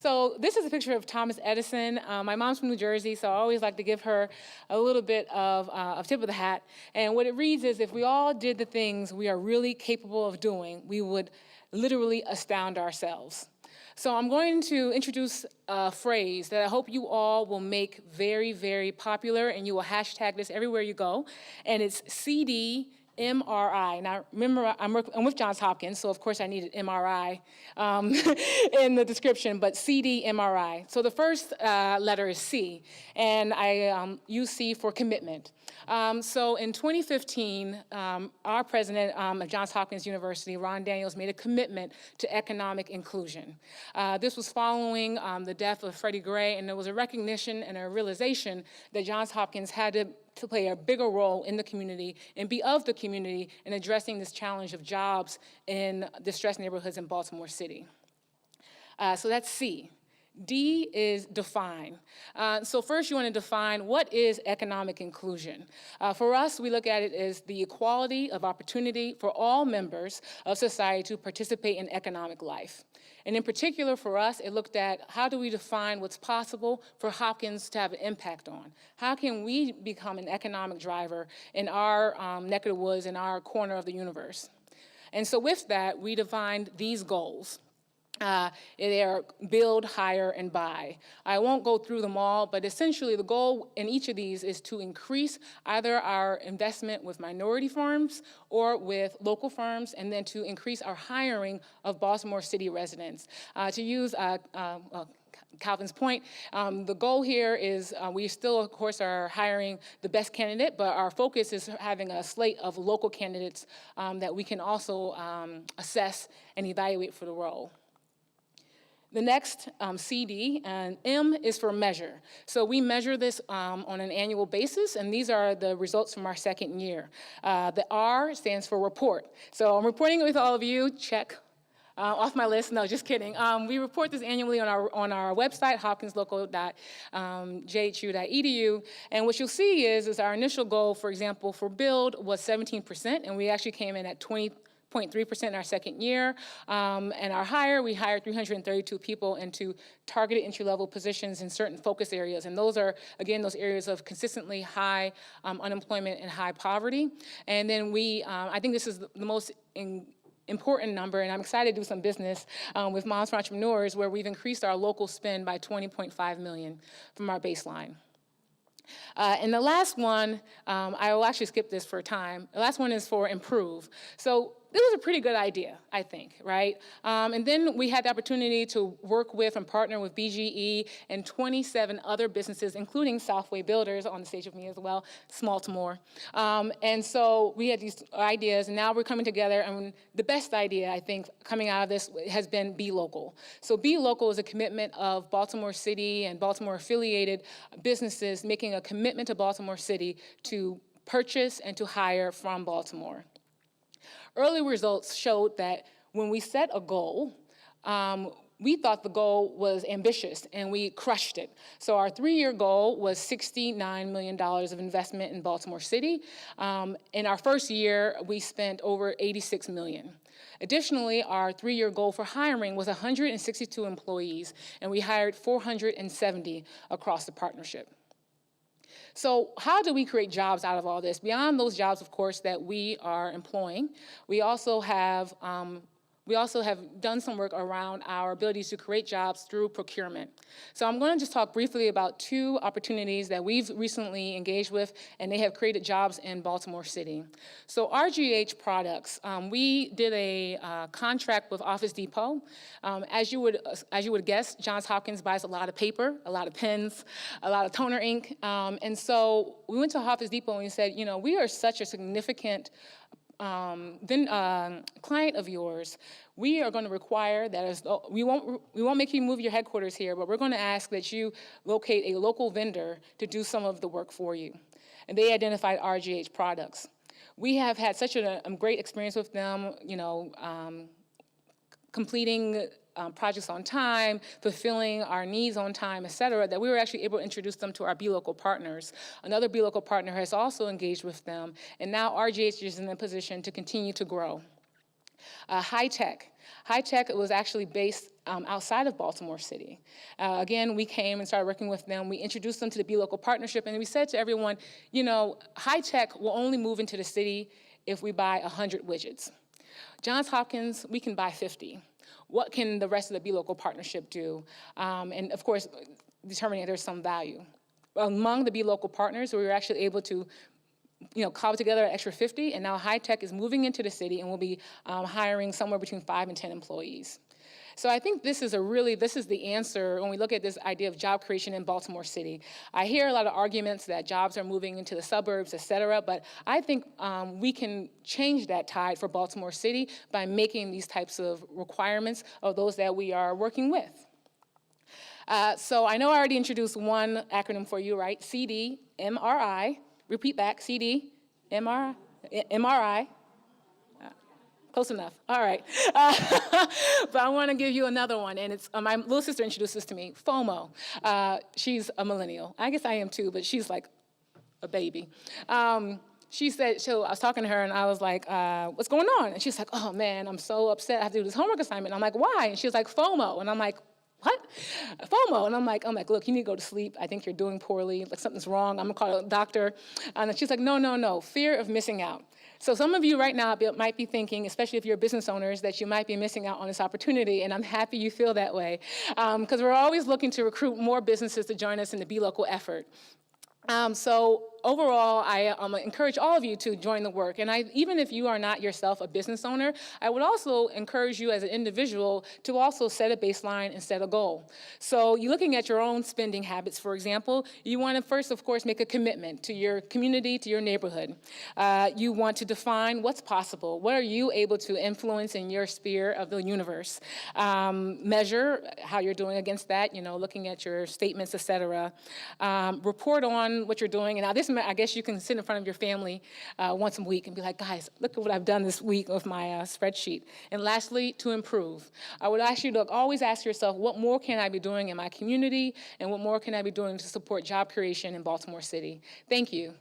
So this is a picture of Thomas Edison. My mom's from New Jersey, so I always like to give her a little bit of a tip of the hat. And what it reads is, if we all did the things we are really capable of doing, we would literally astound ourselves. So I'm going to introduce a phrase that I hope you all will make very, very popular, and you will hashtag this everywhere you go, and it's CDMRI. Now, remember, I'm with Johns Hopkins, so of course I needed MRI in the description, but CDMRI. So the first letter is C, and I use C for commitment. So in 2015, our president of Johns Hopkins University, Ron Daniels, made a commitment to economic inclusion. This was following the death of Freddie Gray, and there was a recognition and a realization that Johns Hopkins had to play a bigger role in the community and be of the community in addressing this challenge of jobs in distressed neighborhoods in Baltimore City. So that's C. D is define. So first you want to define what is economic inclusion. For us, we look at it as the equality of opportunity for all members of society to participate in economic life. And in particular for us, it looked at how do we define what's possible for Hopkins to have an impact on? How can we become an economic driver in our neck of the woods, in our corner of the universe? And so with that, we defined these goals. They are build, hire, and buy. I won't go through them all, but essentially the goal in each of these is to increase either our investment with minority firms or with local firms, and then to increase our hiring of Baltimore City residents. To use Calvin's point, the goal here is we still, of course, are hiring the best candidate, but our focus is having a slate of local candidates that we can also assess and evaluate for the role. The next, CD, and M is for measure. So we measure this on an annual basis, and these are the results from our second year. The R stands for report. So I'm reporting it with all of you, check. Off my list, no, just kidding. We report this annually on our website, hopkinslocal.jhu.edu, and what you'll see is our initial goal, for example, for build was 17%, and we actually came in at 20.3% in our second year. And our hire, we hired 332 people into targeted entry-level positions in certain focus areas. And those are, again, those areas of consistently high unemployment and high poverty. And then I think this is the most important number, and I'm excited to do some business with Moms for Entrepreneurs, where we've increased our local spend by $20.5 million from our baseline. And the last one, I will actually skip this for time. The last one is for improve. So this was a pretty good idea, I think, right? And then we had the opportunity to work with and partner with BGE and 27 other businesses, including Southway Builders on the stage with me as well, Smaltimore. And so we had these ideas, and now we're coming together, and the best idea, I think, coming out of this has been BLocal. So BLocal is a commitment of Baltimore City and Baltimore-affiliated businesses making a commitment to Baltimore City to purchase and to hire from Baltimore. Early results showed that when we set a goal, we thought the goal was ambitious, and we crushed it. So our 3-year goal was $69 million of investment in Baltimore City. In our first year, we spent over $86 million. Additionally, our 3-year goal for hiring was 162 employees, and we hired 470 across the partnership. So how do we create jobs out of all this? Beyond those jobs, of course, that we are employing, we also have done some work around our abilities to create jobs through procurement. So I'm going to just talk briefly about 2 opportunities that we've recently engaged with, and they have created jobs in Baltimore City. So RGH Products, we did a contract with Office Depot. As you would guess, Johns Hopkins buys a lot of paper, a lot of pens, a lot of toner ink, and so we went to Office Depot and we said, you know, we are such a significant client of yours. We are going to require that we won't make you move your headquarters here, but we're going to ask that you locate a local vendor to do some of the work for you. And they identified RGH Products. We have had such a great experience with them, you know, completing projects on time, fulfilling our needs on time, et cetera, that we were actually able to introduce them to our BLocal Partners. Another BLocal partner has also engaged with them, and now RGH is in a position to continue to grow. High tech. High tech was actually based outside of Baltimore City. Again, we came and started working with them. We introduced them to the BLocal Partnership, and we said to everyone, you know, high tech will only move into the city if we buy 100 widgets. Johns Hopkins, we can buy 50. What can the rest of the BLocal Partnership do? And of course, determining that there's some value. Among the BLocal partners, we were actually able to cobble together an extra 50, and now high tech is moving into the city and will be hiring somewhere between 5 and 10 employees. So I think this is the answer when we look at this idea of job creation in Baltimore City. I hear a lot of arguments that jobs are moving into the suburbs, et cetera, but I think we can change that tide for Baltimore City by making these types of requirements of those that we are working with. So I know I already introduced one acronym for you, right? CDMRI. Repeat back, CD, MRI. Close enough, all right. But I wanna give you another one, and it's, my little sister introduced this to me, FOMO. She's a millennial. I guess I am too, but she's like a baby. She said, so I was talking to her and I was like, what's going on? And she's like, oh man, I'm so upset, I have to do this homework assignment. I'm like, why? And she was like, FOMO. And I'm like, what? FOMO. And I'm like, look, you need to go to sleep. I think you're doing poorly. Like something's wrong. I'm gonna call a doctor. And she's like, no, fear of missing out. So some of you right now might be thinking, especially if you're business owners, that you might be missing out on this opportunity. And I'm happy you feel that way. Because we're always looking to recruit more businesses to join us in the BLocal effort. So overall, I encourage all of you to join the work. And even if you are not yourself a business owner, I would also encourage you as an individual to also set a baseline and set a goal. So you're looking at your own spending habits, for example. You want to first, of course, make a commitment to your community, to your neighborhood. You want to define what's possible. What are you able to influence in your sphere of the universe? Measure how you're doing against that, looking at your statements, et cetera. Report on what you're doing. And now this, I guess you can sit in front of your family once a week and be like, guys, look at what I've done this week with my spreadsheet. And lastly, to improve. I would ask you to always ask yourself, what more can I be doing in my community? And what more can I be doing to support job creation in Baltimore City? Thank you.